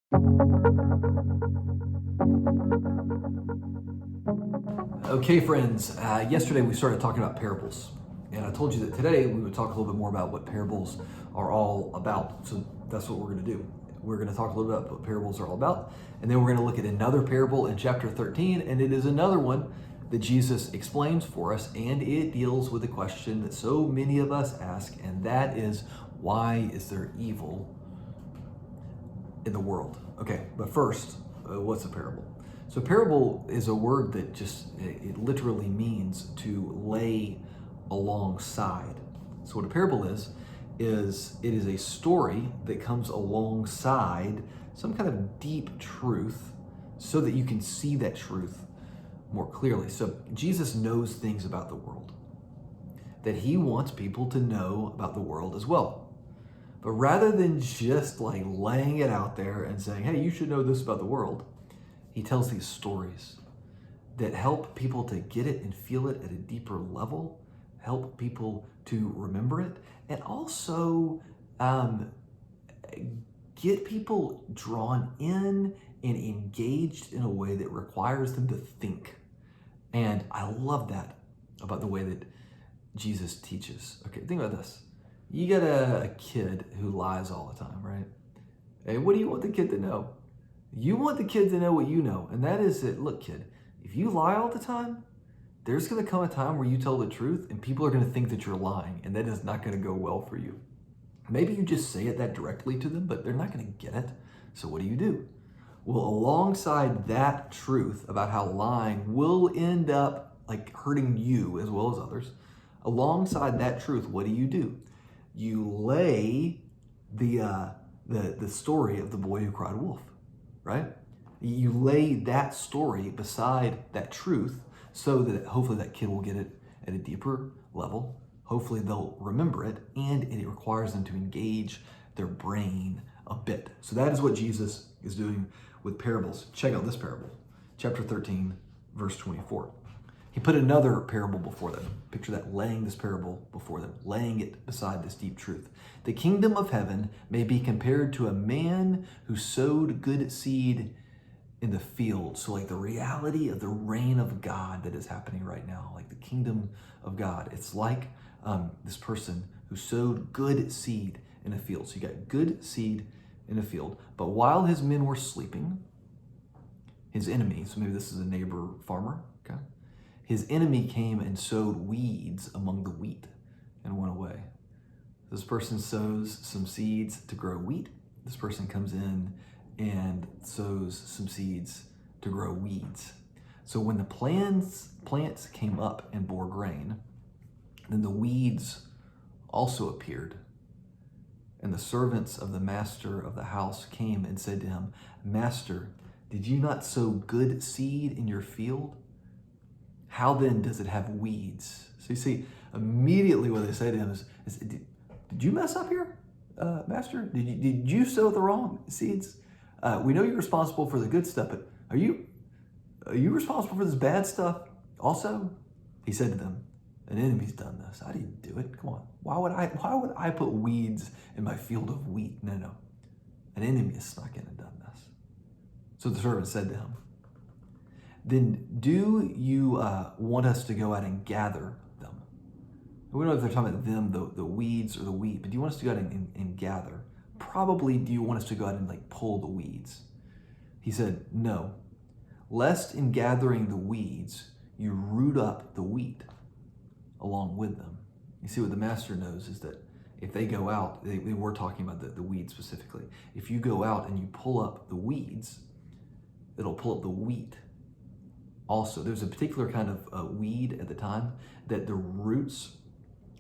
Okay, friends, yesterday we started talking about parables, and I told you that today we would talk a little bit more about what parables are all about. So that's what we're going to do. We're going to talk a little bit about what parables are all about, and then we're going to look at another parable in chapter 13, and it is another one that Jesus explains for us, and it deals with a question that so many of us ask, and that is, why is there evil in the world? Okay, but first, what's a parable? So parable is a word that it literally means to lay alongside. So what a parable is it is a story that comes alongside some kind of deep truth so that you can see that truth more clearly. So Jesus knows things about the world that he wants people to know about the world as well. But rather than just like laying it out there and saying, hey, you should know this about the world, he tells these stories that help people to get it and feel it at a deeper level, help people to remember it, and also get people drawn in and engaged in a way that requires them to think. And I love that about the way that Jesus teaches. Okay, think about this. You got a kid who lies all the time, right? Hey, what do you want the kid to know? You want the kid to know what you know, and that is that, look, kid, if you lie all the time, there's going to come a time where you tell the truth, and people are going to think that you're lying, and that is not going to go well for you. Maybe you just say it that directly to them, but they're not going to get it. So what do? Well, alongside that truth about how lying will end up like hurting you as well as others, alongside that truth, what do? You lay the story of the boy who cried wolf, right? You lay that story beside that truth so that hopefully that kid will get it at a deeper level. Hopefully they'll remember it, and it requires them to engage their brain a bit. So that is what Jesus is doing with parables. Check out this parable, chapter 13, verse 24. He put another parable before them. Picture that, laying this parable before them, laying it beside this deep truth. The kingdom of heaven may be compared to a man who sowed good seed in the field. So like the reality of the reign of God that is happening right now, like the kingdom of God. It's like this person who sowed good seed in a field. So you got good seed in a field. But while his men were sleeping, his enemy, so maybe this is a neighbor farmer, okay? His enemy came and sowed weeds among the wheat and went away. This person sows some seeds to grow wheat. This person comes in and sows some seeds to grow weeds. So when the plants came up and bore grain, then the weeds also appeared. And the servants of the master of the house came and said to him, Master, did you not sow good seed in your field? How then does it have weeds? So you see, immediately what they say to him is did you mess up here, Master? Did you sow the wrong seeds? We know you're responsible for the good stuff, but are you responsible for this bad stuff also? He said to them, an enemy's done this. I didn't do it. Come on. Why would I put weeds in my field of wheat? No. An enemy has snuck in and done this. So the servant said to him, then do you want us to go out and gather them? We don't know if they're talking about them, the weeds or the wheat, but do you want us to go out and gather? Probably do you want us to go out and like pull the weeds? He said, no, lest in gathering the weeds, you root up the wheat along with them. You see, what the master knows is that if they go out, they were talking about the weeds specifically. If you go out and you pull up the weeds, it'll pull up the wheat. Also, there's a particular kind of weed at the time that the roots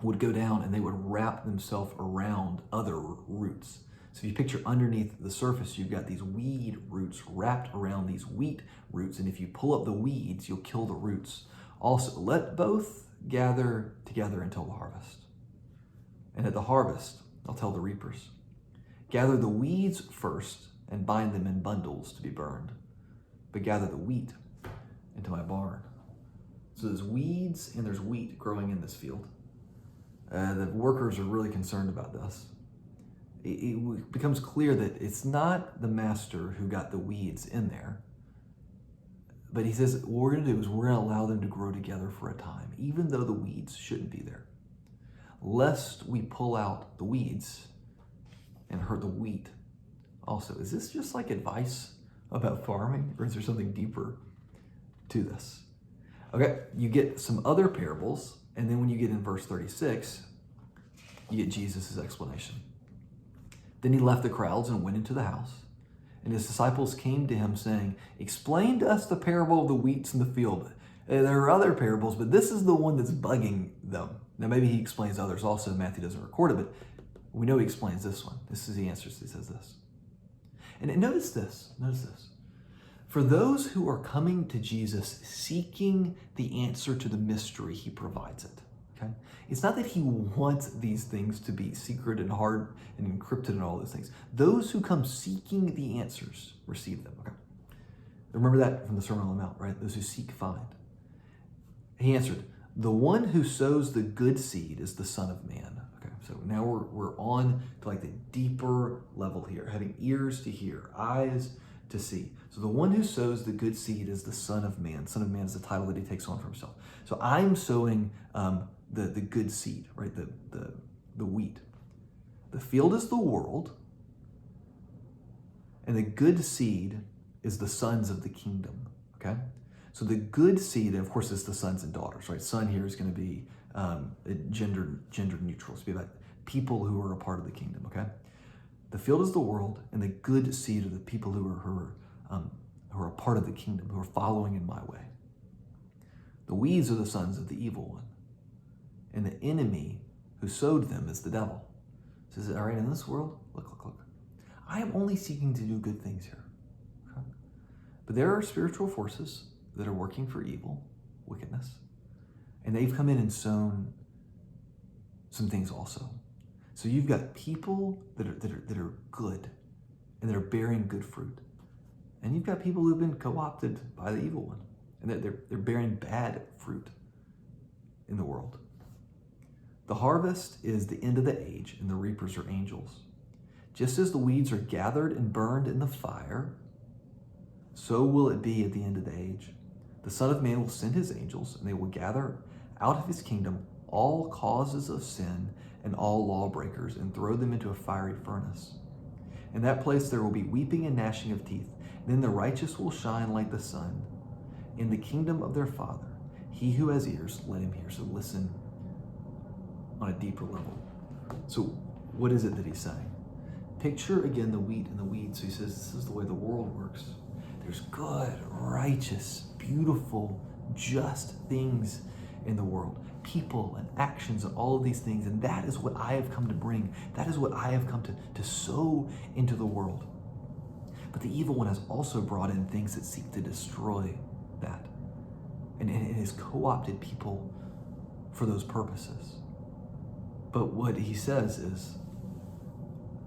would go down and they would wrap themselves around other roots. So if you picture underneath the surface, you've got these weed roots wrapped around these wheat roots. And if you pull up the weeds, you'll kill the roots. Also, let both gather together until the harvest. And at the harvest, I'll tell the reapers, gather the weeds first and bind them in bundles to be burned, but gather the wheat into my barn. So there's weeds and there's wheat growing in this field. The workers are really concerned about this. it becomes clear that it's not the master who got the weeds in there. But he says, what we're going to do is we're going to allow them to grow together for a time, even though the weeds shouldn't be there. Lest we pull out the weeds and hurt the wheat also. Is this just like advice about farming, or is there something deeper to this? Okay, you get some other parables, and then when you get in verse 36, you get Jesus' explanation. Then he left the crowds and went into the house. And his disciples came to him saying, explain to us the parable of the wheats in the field. There are other parables, but this is the one that's bugging them. Now, maybe he explains others also. Matthew doesn't record it, but we know he explains this one. This is the answer. He says this. And notice this. For those who are coming to Jesus seeking the answer to the mystery, he provides it. Okay? It's not that he wants these things to be secret and hard and encrypted and all those things. Those who come seeking the answers receive them. Okay? Remember that from the Sermon on the Mount, right? Those who seek find. He answered, the one who sows the good seed is the Son of Man. Okay, so now we're on to like the deeper level here, having ears to hear, eyes to see. So the one who sows the good seed is the Son of Man. Son of Man is the title that he takes on for himself. So I'm sowing the good seed, right? The wheat. The field is the world, and the good seed is the sons of the kingdom. Okay, so the good seed, of course, is the sons and daughters, right? Son here is going to be gender neutral. It's be about people who are a part of the kingdom. Okay, the field is the world, and the good seed are the people who are a part of the kingdom, who are following in my way. The weeds are the sons of the evil one, and the enemy who sowed them is the devil. He says, all right, in this world, look. I am only seeking to do good things here. Okay? But there are spiritual forces that are working for evil, wickedness, and they've come in and sown some things also. So you've got people that are good and that are bearing good fruit. And you've got people who've been co-opted by the evil one, and they're bearing bad fruit in the world. The harvest is the end of the age, and the reapers are angels. Just as the weeds are gathered and burned in the fire, so will it be at the end of the age. The Son of Man will send his angels, and they will gather out of his kingdom all causes of sin and all lawbreakers, and throw them into a fiery furnace. In that place there will be weeping and gnashing of teeth. Then the righteous will shine like the sun in the kingdom of their Father. He who has ears, let him hear. So listen on a deeper level. So what is it that he's saying? Picture again the wheat and the weeds. So he says this is the way the world works. There's good, righteous, beautiful, just things in the world. People and actions and all of these things. And that is what I have come to bring. That is what I have come to sow into the world. But the evil one has also brought in things that seek to destroy that. And it has co-opted people for those purposes. But what he says is,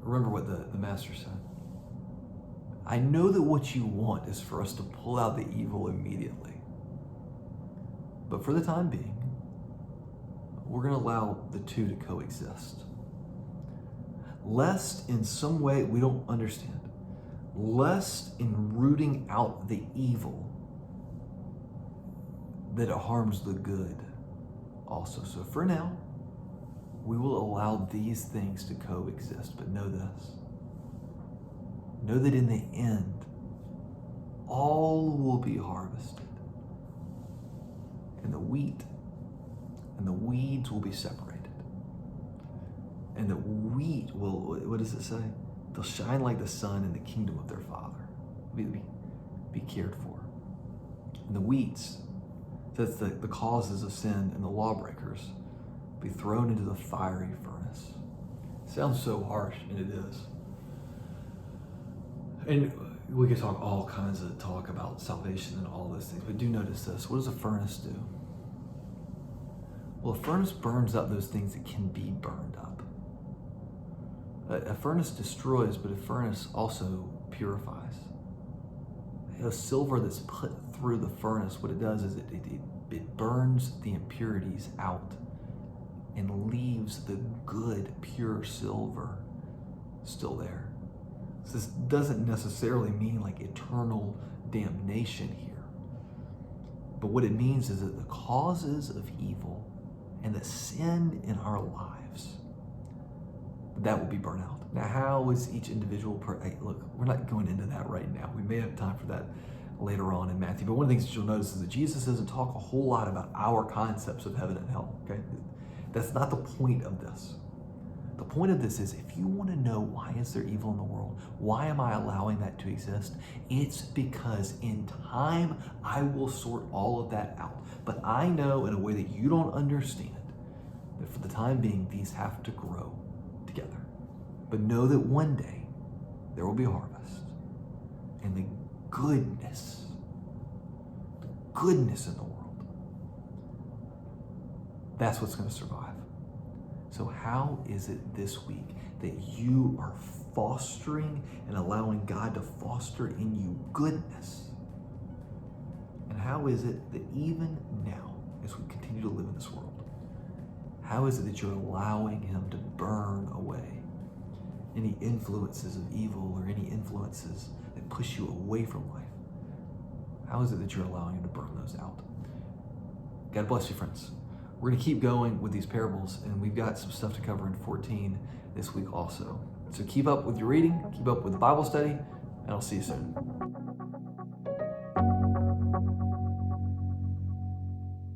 remember what the master said. I know that what you want is for us to pull out the evil immediately. But for the time being, we're going to allow the two to coexist. Lest in some way we don't understand, lest in rooting out the evil, that it harms the good also. So for now, we will allow these things to coexist. But know this. Know that in the end, all will be harvested. And the wheat and the weeds will be separated. And the wheat will, what does it say? They'll shine like the sun in the kingdom of their Father. Be cared for. And the weeds, that's the causes of sin and the lawbreakers, be thrown into the fiery furnace. Sounds so harsh, and it is. And we could talk all kinds of talk about salvation and all those things, but do notice this. What does a furnace do? Well, a furnace burns up those things that can be burned up. A furnace destroys, but a furnace also purifies. A silver that's put through the furnace, what it does is it burns the impurities out and leaves the good, pure silver still there. So this doesn't necessarily mean like eternal damnation here. But what it means is that the causes of evil and the sin in our lives, that will be burnt out. Now, how is each individual, look, we're not going into that right now. We may have time for that later on in Matthew. But one of the things that you'll notice is that Jesus doesn't talk a whole lot about our concepts of heaven and hell, okay? That's not the point of this. The point of this is, if you want to know why is there evil in the world, why am I allowing that to exist? It's because in time, I will sort all of that out. But I know in a way that you don't understand that for the time being, these have to grow together. But know that one day there will be a harvest, and the goodness in the world, that's what's going to survive. So how is it this week that you are fostering and allowing God to foster in you goodness? And how is it that even now, as we continue to live in this world, how is it that you're allowing him to burn away any influences of evil or any influences that push you away from life? How is it that you're allowing him to burn those out? God bless you, friends. We're going to keep going with these parables, and we've got some stuff to cover in 14 this week also. So keep up with your reading, keep up with the Bible study, and I'll see you soon.